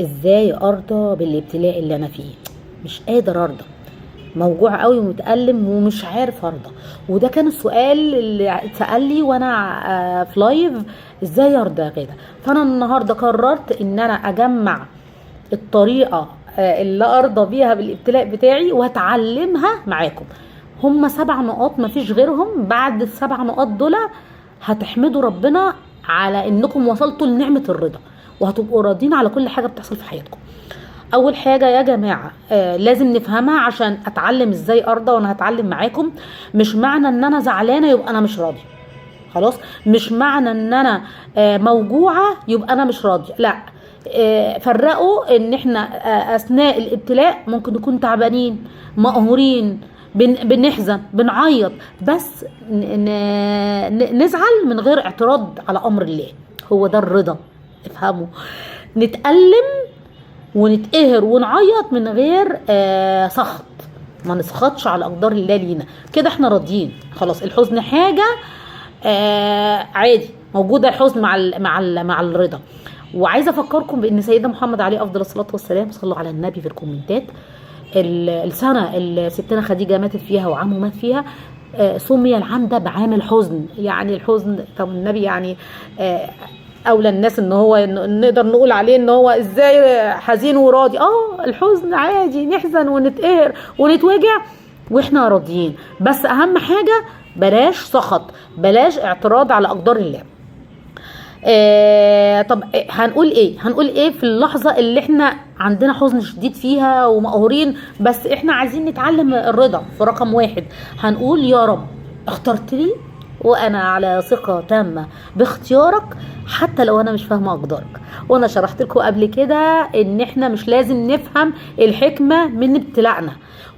ازاي ارضى بالابتلاء اللي انا فيه؟ مش قادر ارضى، موجوع قوي ومتألم ومش عارف ارضى. وده كان السؤال اللي اتسأل لي وانا في لايف، ازاي ارضى يا غادة؟ فانا النهارده قررت ان انا اجمع الطريقة اللي ارضى بيها بالابتلاء بتاعي وهتعلمها معاكم. هم 7 نقاط مفيش غيرهم. بعد ال7 نقاط دول هتحمدوا ربنا على انكم وصلتوا لنعمة الرضا، وهتبقوا راضين على كل حاجة بتحصل في حياتكم. اول حاجة يا جماعة لازم نفهمها عشان اتعلم ازاي ارضى، وانا هتعلم معاكم. مش معنى ان انا زعلانة يبقى انا مش راضية، خلاص. مش معنى ان انا موجوعة يبقى انا مش راضية، لا. فرقوا ان احنا اثناء الابتلاء ممكن نكون تعبانين، مقهورين، بنحزن، بنعيط، بس نزعل من غير اعتراض على امر الله. هو ده الرضا، افهموا. نتألم ونتقهر ونعيط من غير سخط، ما نسخطش على اقدار الله لينا، كده احنا راضيين خلاص. الحزن حاجة عادي موجودة، الحزن مع الرضا. وعايزه افكركم بان سيدنا محمد عليه افضل الصلاه والسلام، صلوا على النبي في الكومنتات، السنه اللي ستنا خديجه ماتت فيها وعمه مات فيها سمي العام ده بعام الحزن. يعني الحزن، طب النبي يعني اولى الناس ان هو نقدر نقول عليه ان هو ازاي حزين وراضي. الحزن عادي، نحزن ونتقهر ونتوجع واحنا راضيين، بس اهم حاجه بلاش سخط، بلاش اعتراض على اقدار الله. طب هنقول ايه في اللحظة اللي احنا عندنا حزن شديد فيها ومقهورين، بس احنا عايزين نتعلم الرضا؟ في رقم 1 هنقول يا رب اخترت لي وانا على ثقة تامة باختيارك، حتى لو انا مش فاهمة اقدارك. وانا شرحت لكم قبل كده ان احنا مش لازم نفهم الحكمة من ابتلاعنا،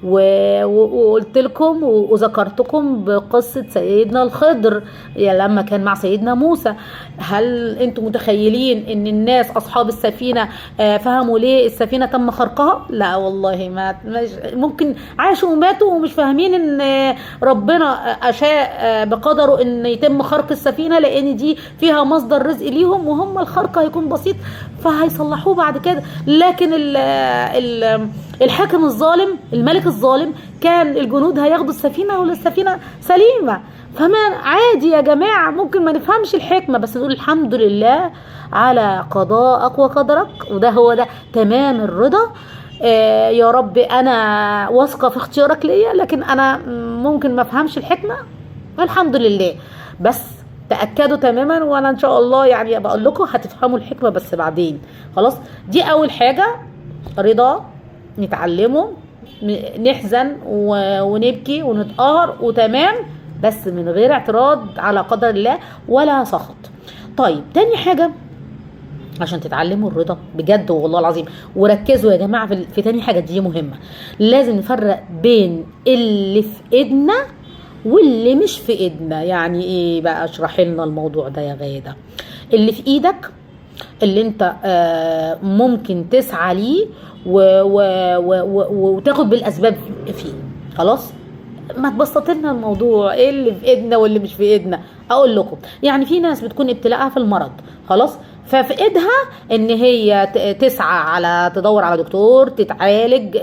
وقلت لكم وذكرتكم بقصة سيدنا الخضر لما كان مع سيدنا موسى. هل انتم متخيلين ان الناس اصحاب السفينة فهموا ليه السفينة تم خرقها؟ لا والله، ما ممكن عاشوا وماتوا ومش فاهمين ان ربنا اشاء بقدره ان يتم خرق السفينة، لان دي فيها مصدر رزق ليهم، وهم الخرق هيكون بسيط فهيصلحوه بعد كده. لكن الحاكم الظالم، الملك الظالم، كان الجنود هياخدوا السفينة والسفينة سليمة. فما عادي يا جماعة، ممكن ما نفهمش الحكمة بس نقول الحمد لله على قضاءك وقدرك، وده هو ده تمام الرضا. يا رب انا واثقة في اختيارك ليا، لكن انا ممكن ما افهمش الحكمة، الحمد لله. بس تأكدوا تماما، وانا ان شاء الله يعني بقول لكم هتفهموا الحكمة بس بعدين. خلاص، دي اول حاجة، رضا نتعلمه، نحزن ونبكي ونتقهر وتمام، بس من غير اعتراض على قدر الله ولا سخط. طيب تاني حاجة عشان تتعلموا الرضا بجد والله العظيم، وركزوا يا جماعة في تاني حاجة دي مهمة، لازم نفرق بين اللي في ايدنا واللي مش في ايدنا. يعني ايه بقى؟ اشرح لنا الموضوع ده يا غادة. اللي في ايدك اللي انت ممكن تسعى ليه وتاخد بالاسباب فيه، خلاص. ما تبسط لنا الموضوع، ايه اللي في ايدنا واللي مش في ايدنا؟ اقول لكم، يعني في ناس بتكون ابتلاءها في المرض، خلاص، ففي ايدها ان هي تسعى على تدور على دكتور، تتعالج،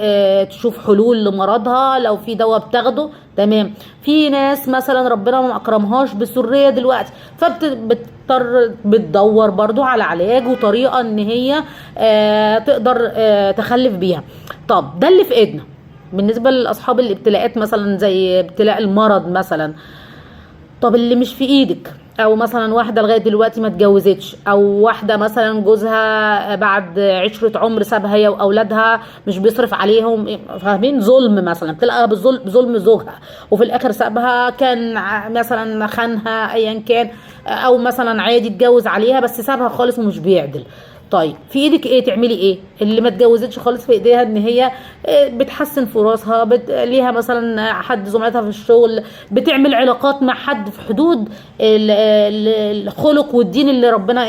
تشوف حلول لمرضها، لو في دواء بتاخده تمام. في ناس مثلا ربنا ما اكرمهاش بالسريه دلوقتي، فبتضطر بتدور برضو على علاج وطريقه ان هي تقدر تخلف بيها. طب ده اللي في ايدنا بالنسبه لاصحاب الابتلاءات، مثلا زي ابتلاء المرض مثلا. طب اللي مش في ايدك، او مثلا واحده لغايه دلوقتي ما اتجوزتش، او واحده مثلا جوزها بعد عشره عمر سابها هي واولادها، مش بيصرف عليهم، فاهمين؟ ظلم مثلا، بتلاقيها بظلم زوجها وفي الاخر سابها، كان مثلا خانها ايا كان، او مثلا عادي اتجوز عليها بس سابها خالص ومش بيعدل. طيب في ايدك ايه تعملي ايه؟ اللي ما اتجوزتش خالص في ايديها ان هي بتحسن فرصها، ليها مثلا حد زملاتها في الشغل، بتعمل علاقات مع حد في حدود الخلق والدين اللي ربنا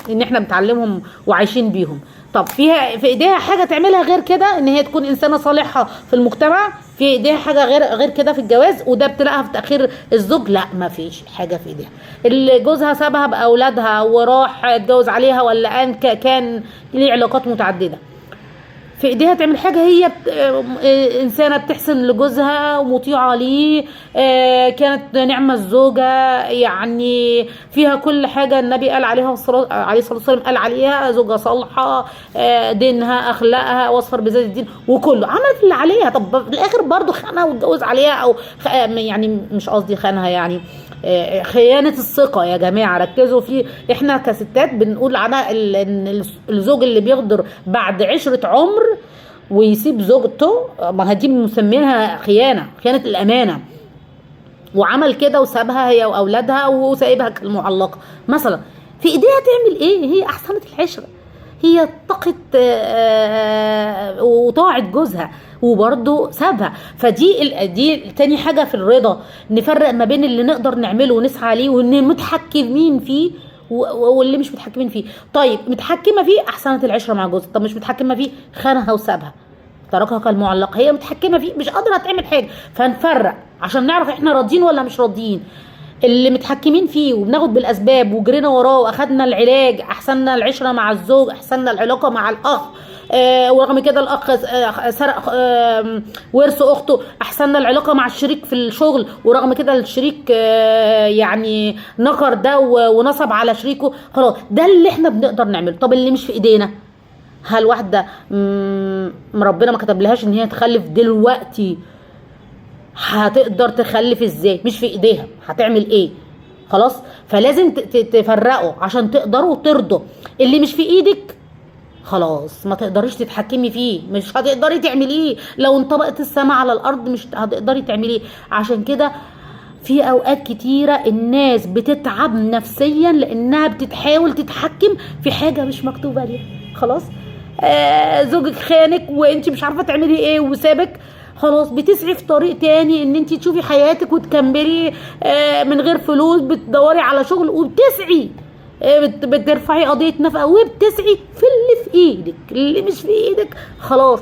ان احنا بنتعلمهم وعايشين بيهم. طب فيها في ايديها حاجه تعملها غير كده، ان هي تكون انسانه صالحه في المجتمع؟ في ايديها حاجه غير كده في الجواز وده ابتلاءها في تاخير الزوج؟ لا، ما فيش حاجه في ايديها. اللي جوزها سابها باولادها وراح اتجوز عليها، ولا كان ليه علاقات متعدده، في ايديها تعمل حاجه؟ هي انسانه بتحسن لجوزها ومطيعه ليه، كانت نعمه الزوجه، يعني فيها كل حاجه النبي قال عليها عليه الصلاه والسلام، قال عليها زوجه صالحه، دينها اخلاقها وصفر بذات الدين وكله، عملت اللي عليها. طب في الاخر برضو خانها واتجوز عليها، او يعني مش قصدي خانها، يعني خيانة الثقة. يا جماعة ركزوا فيه، احنا كستات بنقول عنها الزوج اللي بيغدر بعد عشرة عمر ويسيب زوجته، ما هدي مسمينها خيانة الأمانة، وعمل كده وسابها هي وأولادها وسايبها كالمعلقة مثلا. في ايديها تعمل ايه؟ هي أحسنت العشرة، هي اتقت وطاعت جوزها وبرضه سابها. دي تاني حاجة في الرضا، نفرق ما بين اللي نقدر نعمله ونسعى عليه واللي متحكمين فيه واللي مش متحكمين فيه. طيب متحكمة فيه، أحسنت العشرة مع جوزها. طب مش متحكمة فيه، خانها وسابها، تركها كالمعلقة. هي متحكمة فيه، مش قادرة تعمل حاجة، فنفرق عشان نعرف احنا راضيين ولا مش راضيين. اللي متحكمين فيه وبناخد بالاسباب وجرينا وراه واخدنا العلاج، احسننا العشره مع الزوج، احسننا العلاقه مع الاخ، ورغم كده الاخ سرق ورث اخته، احسننا العلاقه مع الشريك في الشغل ورغم كده الشريك يعني نكر ده ونصب على شريكه، خلاص ده اللي احنا بنقدر نعمله. طب اللي مش في ايدينا، هل واحده ربنا ما كتبلهاش ان هي تخلف دلوقتي هتقدر تخلف ازاي؟ مش في ايديها، هتعمل ايه؟ خلاص، فلازم تفرقوا عشان تقدروا ترضوا. اللي مش في ايدك خلاص ما تقدريش تتحكمي فيه، مش هتقدري تعمليه. لو انطبقت السماء على الارض مش هتقدري تعمليه. عشان كده في اوقات كتيرة الناس بتتعب نفسيا لانها بتتحاول تتحكم في حاجة مش مكتوبة ليها. خلاص، زوجك خانك وانت مش عارفة تعملي ايه وسابك، خلاص بتسعي في طريق تاني ان انت تشوفي حياتك وتكملي من غير فلوس، بتدوري على شغل وبتسعي، بترفعي قضية نفقة وبتسعي في اللي في ايدك. اللي مش في ايدك خلاص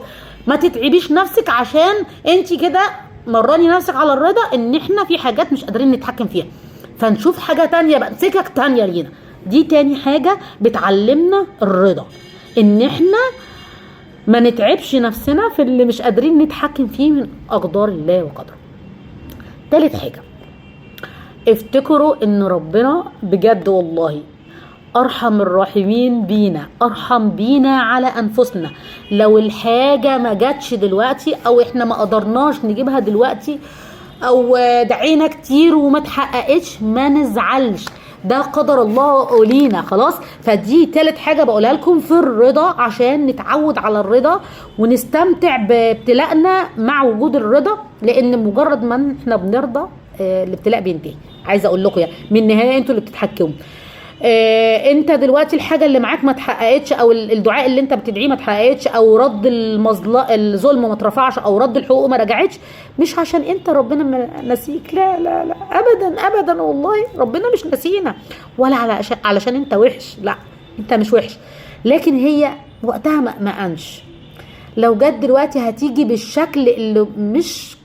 ما تتعبيش نفسك، عشان انت كده مراني نفسك على الرضا ان احنا في حاجات مش قادرين نتحكم فيها، فنشوف حاجة تانية بقى، سكك تانية لينا. دي تاني حاجة بتعلمنا الرضا، ان احنا ما نتعبش نفسنا في اللي مش قادرين نتحكم فيه من أقدار الله وقدره. تالت حاجة، افتكروا ان ربنا بجد والله ارحم الراحمين بينا، ارحم بينا على انفسنا. لو الحاجة ما جاتش دلوقتي او احنا ما قدرناش نجيبها دلوقتي او دعينا كتير وما تحققتش، ما نزعلش، ده قدر الله لينا خلاص. فدي تالت حاجة بقولها لكم في الرضا، عشان نتعود على الرضا ونستمتع بابتلاءنا مع وجود الرضا، لان مجرد ما احنا بنرضى الابتلاء بينتهي. عايزه اقول لكم يعني من النهايه انتوا اللي بتتحكموا. انت دلوقتي الحاجه اللي معاك ما اتحققتش، او الدعاء اللي انت بتدعيه ما اتحققتش، او رد الظلم ما اترفعش، او رد الحقوق ما رجعتش، مش عشان انت ربنا نسيك، لا لا لا ابدا ابدا، والله ربنا مش نسينا، ولا علشان انت وحش، لا انت مش وحش، لكن هي وقتها ما قامش. لو جت دلوقتي هتيجي بالشكل اللي مش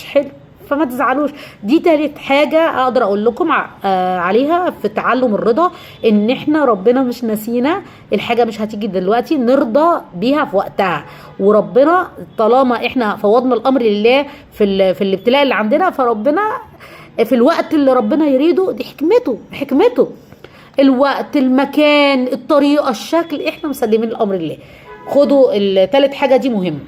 حلو، فما تزعلوش. دي تالت حاجة اقدر اقول لكم عليها في تعلم الرضا، ان احنا ربنا مش نسينا، الحاجة مش هتيجي دلوقتي، نرضى بيها في وقتها، وربنا طالما احنا فوضنا الامر لله في الابتلاء اللي عندنا، فربنا في الوقت اللي ربنا يريده، دي حكمته الوقت، المكان، الطريقة، الشكل، احنا مسلمين الامر لله. خدوا التالت حاجة دي مهمة.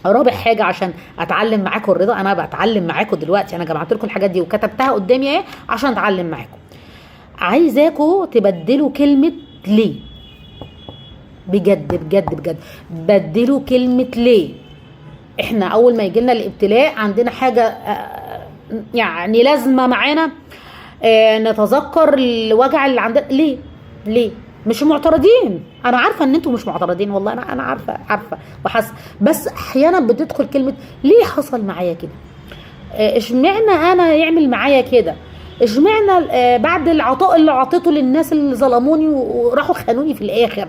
رابع حاجة عشان اتعلم معاكم الرضا، انا بتعلم معاكم دلوقتي، انا جمعت لكم الحاجات دي وكتبتها قدامي اهي عشان اتعلم معاكم. عايزاكم تبدلوا كلمة ليه، بجد بجد بجد بدلوا كلمة ليه. احنا اول ما يجيلنا الابتلاء عندنا حاجة يعني لازمة معانا، نتذكر الوجع اللي عندنا. ليه مش معترضين؟ انا عارفه ان انتوا مش معترضين، والله انا عارفه وحاسه، بس احيانا بتدخل كلمه ليه حصل معايا كده، اشمعنى انا يعمل معايا كده، اشمعنى بعد العطاء اللي عطيته للناس اللي ظلموني وراحوا خانوني في الاخر؟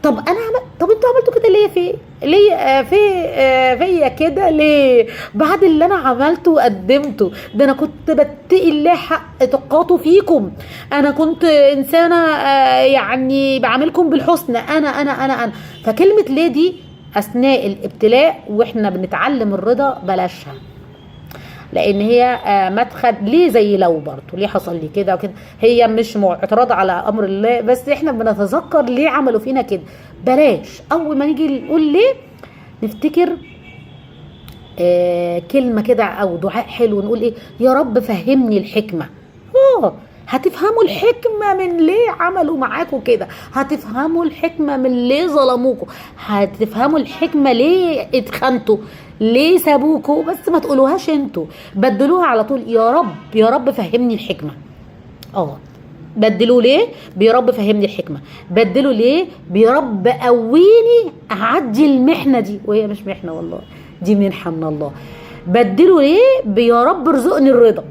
طب طب انتوا عملتوا كده ليه؟ ليه فيا كده ليه؟ بعد اللي انا عملته وقدمته ده، انا كنت بتقي الله حق تقاته فيكم، انا كنت انسانه يعني بعاملكم بالحسنى، انا فكلمه ليه دي اثناء الابتلاء واحنا بنتعلم الرضا بلاشها، لان هي مدخل ليه زي لو برضه ليه حصل لي كده وكده، هي مش اعتراض على امر الله، بس احنا بنتذكر ليه عملوا فينا كده. بلاش اول ما نيجي نقول ليه نفتكر كلمه كده او دعاء حلو، نقول ايه؟ يا رب فهمني الحكمه. هتفهموا الحكمة من ليه عملوا معاكم كده، هتفهموا الحكمة من ليه ظلموكوا، هتفهموا الحكمة ليه اتخنتوا، ليه سابوكوا، بس ما تقولوهاش انتوا، بدلوها على طول. يا رب يا رب فهمني الحكمة. بدلوا ليه بيا رب فهمني الحكمة، بدلوا ليه بيا رب قويني اعدي المحنة دي، وهي مش محنة والله، دي منحة من الله. بدلوا ليه بيا رب ارزقني الرضا.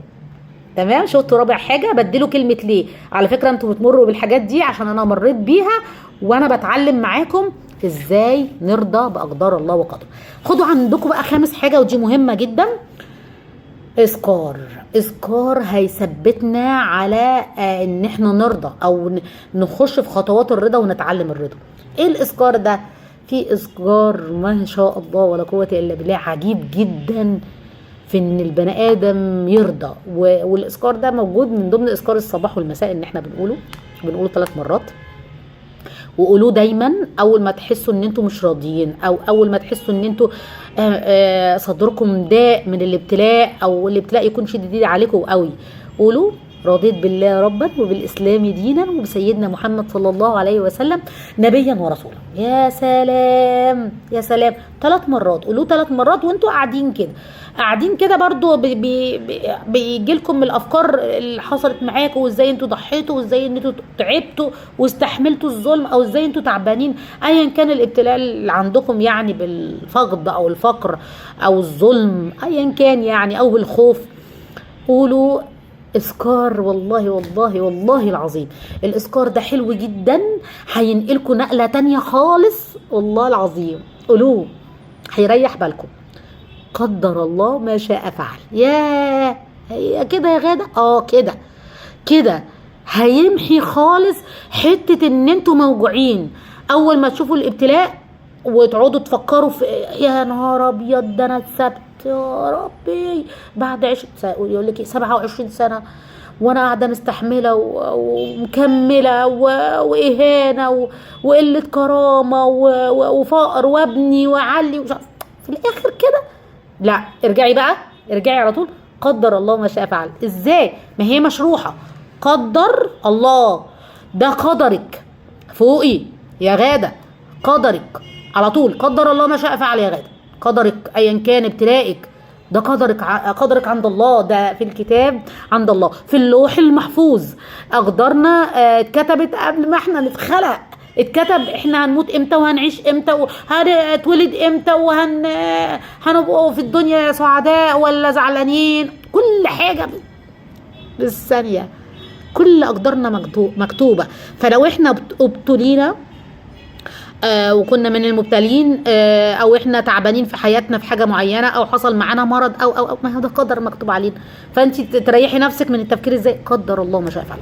تمام؟ شفتوا رابع حاجه؟ بدلوا كلمه ليه. على فكره انتوا بتمروا بالحاجات دي عشان انا مريت بيها، وانا بتعلم معاكم ازاي نرضى باقدار الله وقدره. خدوا عندكم بقى خامس حاجه، ودي مهمه جدا، اذكار هيثبتنا على ان احنا نرضى او نخش في خطوات الرضا ونتعلم الرضا. ايه الاذكار ده؟ في اذكار ما شاء الله ولا قوه الا بالله عجيب جدا في ان البني ادم يرضى، والاذكار ده موجود من ضمن اذكار الصباح والمساء ان احنا بنقوله 3 مرات، وقولوه دايما اول ما تحسوا ان انتوا مش راضيين، او اول ما تحسوا ان انتوا صدركم ضاق من الابتلاء، او الابتلاء يكون شديد عليكم قوي. قولوا رضيت بالله ربا وبالاسلام دينا وبسيدنا محمد صلى الله عليه وسلم نبيا ورسولا. يا سلام يا سلام، 3 مرات قولوه 3 مرات وانتوا قاعدين كده برضو بيجي لكم من الافكار اللي حصلت معاكم، وازاي انتوا ضحيتوا، وازاي انتوا تعبتوا واستحملتوا الظلم، او ازاي انتوا تعبانين، ايا كان الابتلاء اللي عندكم، يعني بالفقد او الفقر او الظلم ايا كان يعني، او بالخوف. قولوا اذكار، والله والله والله العظيم الاذكار ده حلو جدا، هينقلكم نقله تانية خالص والله العظيم. قولوه هيريح بالكم. قدر الله ما شاء فعل. يا هي كده يا غاده؟ كده هيمحي خالص حته ان انتوا موجوعين اول ما تشوفوا الابتلاء وتقعدوا تفكروا في يا نهار ابيض ده انا اتسبت يا ربي بعد 20 سنه، يقول لك 27 سنه وانا قاعده مستحمله ومكمله واهانه وقله كرامه وفقر وابني وعلي في الاخر كده. لا، ارجعي على طول. قدر الله ما شاء فعل. ازاي؟ ما هي مشروحه. قدر الله، ده قدرك فوقي يا غاده، قدرك على طول. قدر الله ما شاء فعل يا غاده، قدرك ايا كان ابتلائك ده قدرك عند الله، ده في الكتاب عند الله في اللوح المحفوظ. اقدارنا اتكتبت قبل ما احنا نتخلق، اتكتب احنا هنموت امتى وهنعيش امتى وهنتولد امتى هنبقوا في الدنيا سعداء ولا زعلانين، كل حاجه بالثانيه، كل اقدارنا مكتوبه. فلو احنا ابتلينا وكنا من المبتلين او احنا تعبانين في حياتنا في حاجه معينه، او حصل معانا مرض او ما هو ده قدر مكتوب علينا. فانت تريحي نفسك من التفكير ازاي قدر الله ما شاء فعل.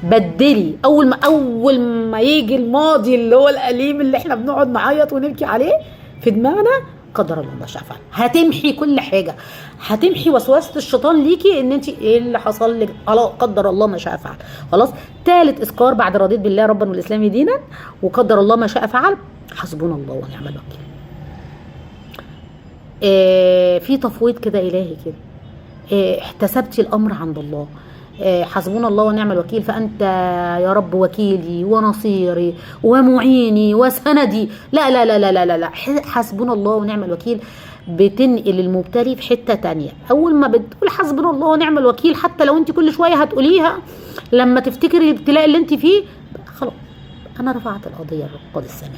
بدلي اول ما يجي الماضي اللي هو الاليم اللي احنا بنقعد نعيط ونبكي عليه في دماغنا، قدر الله ما شاء فعل. هتمحي كل حاجه، هتمحي وسوسه الشيطان ليكي ان انت ايه اللي حصل لك، خلاص قدر الله ما شاء فعل. خلاص. 3 اذكار بعد رضيت بالله ربا والاسلام دينا وقدر الله ما شاء فعل، حسبنا الله ونعم الوكيل. في تفويض كده الهي كده، احتسبتي الامر عند الله، حسبنا الله ونعم الوكيل، فأنت يا رب وكيلي ونصيري ومعيني وسندي. لا لا لا لا لا لا، حسبنا الله ونعم الوكيل بتنقل المبتلي في حتة تانية. أول ما بتقول حسبنا الله ونعم الوكيل، حتى لو أنت كل شوية هتقوليها لما تفتكري الابتلاء اللي أنت فيه، خلاص أنا رفعت القضية لقاضي السماء،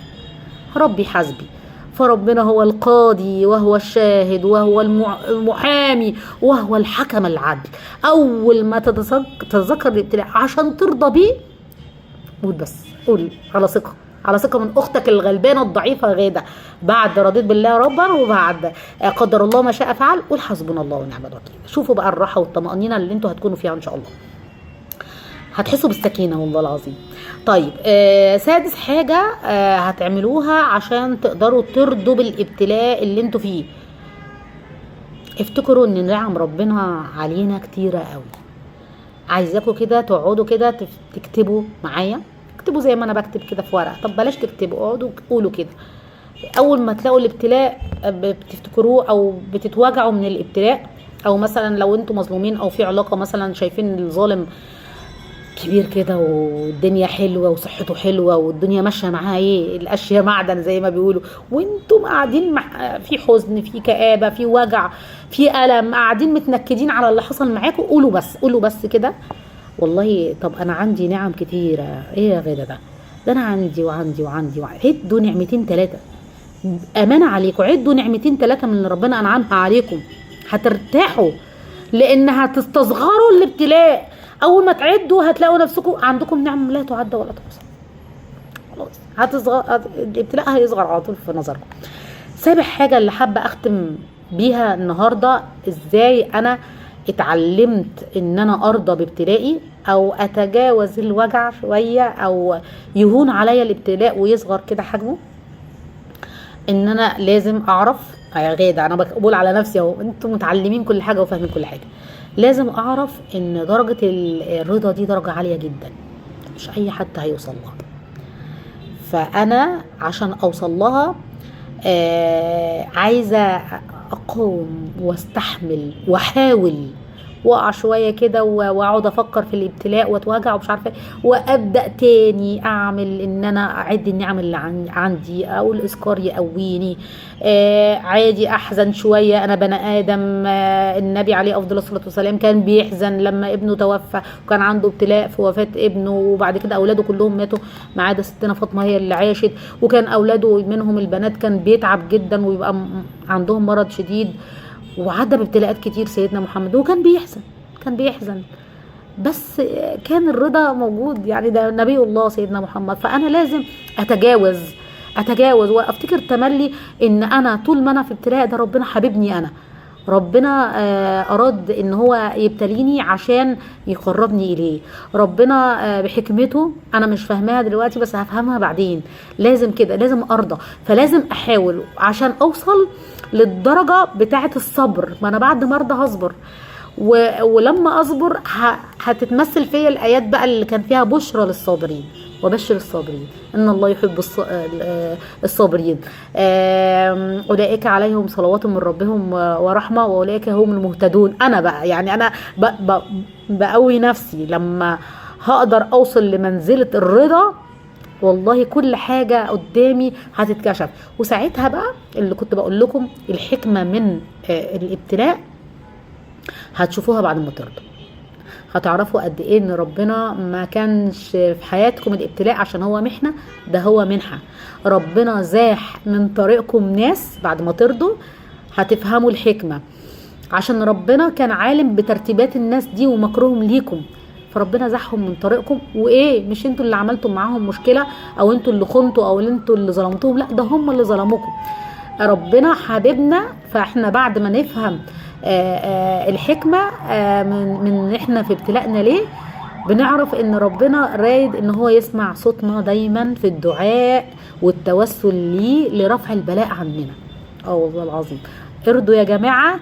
ربي حسبي، فربنا هو القاضي وهو الشاهد وهو المحامي وهو الحكم العدل. اول ما تتذكر الابتلاء عشان ترضى بيه، قول بس، قول على ثقة، على ثقة من اختك الغلبانة الضعيفة غادة، بعد رضيت بالله ربا وبعد قدر الله ما شاء فعل، قول حسبنا الله ونعم الوكيل. شوفوا بقى الراحة والطمأنينة اللي انتوا هتكونوا فيها ان شاء الله، هتحسوا بالسكينة والله العظيم. طيب سادس حاجة هتعملوها عشان تقدروا ترضوا بالابتلاء اللي انتوا فيه. افتكروا ان نعم ربنا علينا كتيرة قوي. عايزاكم كده تقعدوا كده تكتبوا معايا، اكتبوا زي ما انا بكتب كده في ورقة. طب بلاش تكتبوا، اقعدوا قولوا كده. اول ما تلاقوا الابتلاء بتفتكروه او بتتوجعوا من الابتلاء، او مثلا لو انتوا مظلومين او في علاقة مثلا شايفين الظالم كبير كده والدنيا حلوه وصحته حلوه والدنيا ماشيه معاها ايه الاشياء معدن زي ما بيقولوا، وانتم قاعدين في حزن، في كآبه، في وجع، في ألم، قاعدين متنكدين على اللي حصل معاكم، قولوا بس، قولوا بس كده والله طب انا عندي نعم كتيره. ايه يا غدا ده انا عندي وعندي وعندي عدوا نعمتين ثلاثه، امانه عليكم عدوا نعمتين ثلاثه من اللي ربنا انعمها عليكم، هترتاحوا لان هتستصغروا الابتلاء. اول ما تعدوا هتلاقوا نفسكم عندكم نعم لا تعد ولا تحصى، خلاص هتصغر الابتلاء، هيصغر على طول في نظركم. سابع حاجه اللي حابه اختم بيها النهارده، ازاي انا اتعلمت ان انا ارضى بابتلائي او اتجاوز الوجع شويه او يهون عليا الابتلاء ويصغر كده حجمه. ان انا لازم اعرف يا غاده، انا بقول على نفسي اهو، انتم متعلمين كل حاجه وفاهمين كل حاجه، لازم اعرف ان درجه الرضا دي درجه عاليه جدا، مش اي حد هيوصل لها. فانا عشان اوصل لها عايزه اقوم واستحمل واحاول، واقع شويه كده واقعد افكر في الابتلاء واتوجع ومش عارفه، وابدا تاني اعمل ان انا اعد النعم اللي عندي، او الاذكار يقويني. عادي احزن شويه، انا بني ادم. النبي عليه افضل الصلاه والسلام كان بيحزن لما ابنه توفى، وكان عنده ابتلاء في وفاه ابنه، وبعد كده اولاده كلهم ماتوا ما عدا ستنا فاطمه هي اللي عاشت، وكان اولاده منهم البنات كان بيتعب جدا ويبقى عندهم مرض شديد، وعدى بابتلاءات كتير سيدنا محمد، وكان بيحزن، كان بيحزن، بس كان الرضا موجود، يعني ده نبي الله سيدنا محمد. فأنا لازم أتجاوز وأفتكر تملي إن أنا طول ما أنا في ابتلاء ده ربنا حبيبني، أنا ربنا أراد إن هو يبتليني عشان يقربني إليه، ربنا بحكمته أنا مش فاهماها دلوقتي بس هفهمها بعدين. لازم كده، لازم أرضى، فلازم أحاول عشان أوصل للدرجة بتاعة الصبر. ما أنا بعد ما أرضى هصبر، ولما أصبر هتتمثل فيا الآيات بقى اللي كان فيها بشرى للصابرين، وبشر الصابرين ان الله يحب الصابرين. اولئك عليهم صلوات من ربهم ورحمه واولئك هم المهتدون. انا بقى يعني انا بقوي نفسي لما هقدر اوصل لمنزله الرضا، والله كل حاجه قدامي هتتكشف. وساعتها بقى اللي كنت بقول لكم الحكمه من الابتلاء هتشوفوها بعد ما ترضوا، هتعرفوا قد ايه ان ربنا ما كانش في حياتكم الابتلاء عشان هو محنة، ده هو منحة. ربنا زاح من طريقكم ناس بعد ما ترضوا، هتفهموا الحكمة، عشان ربنا كان عالم بترتيبات الناس دي ومكرهم ليكم، فربنا زاحهم من طريقكم. وايه، مش انتوا اللي عملتم معاهم مشكلة او انتوا اللي خنتوا او انتوا اللي ظلمتوهم، لا ده هم اللي ظلموكم. ربنا حبيبنا، فاحنا بعد ما نفهم الحكمة من احنا في ابتلائنا ليه، بنعرف ان ربنا رايد ان هو يسمع صوتنا دايما في الدعاء والتوسل ليه لرفع البلاء عننا. والله العظيم ارضوا يا جماعة.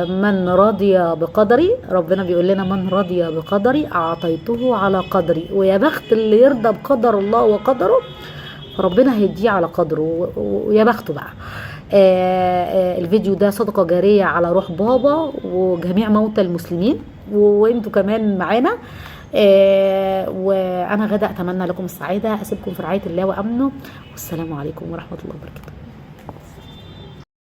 من رضي بقدري، ربنا بيقول لنا من رضي بقدري اعطيته على قدري، ويا بخت اللي يرضى بقدر الله وقدره، فربنا هيديه على قدره، ويا بخته بقى. الفيديو ده صدقة جارية على روح بابا وجميع موتى المسلمين، وانتوا كمان معانا. وانا غدا اتمنى لكم السعادة، اسيبكم في رعاية الله وامنه، والسلام عليكم ورحمة الله وبركاته.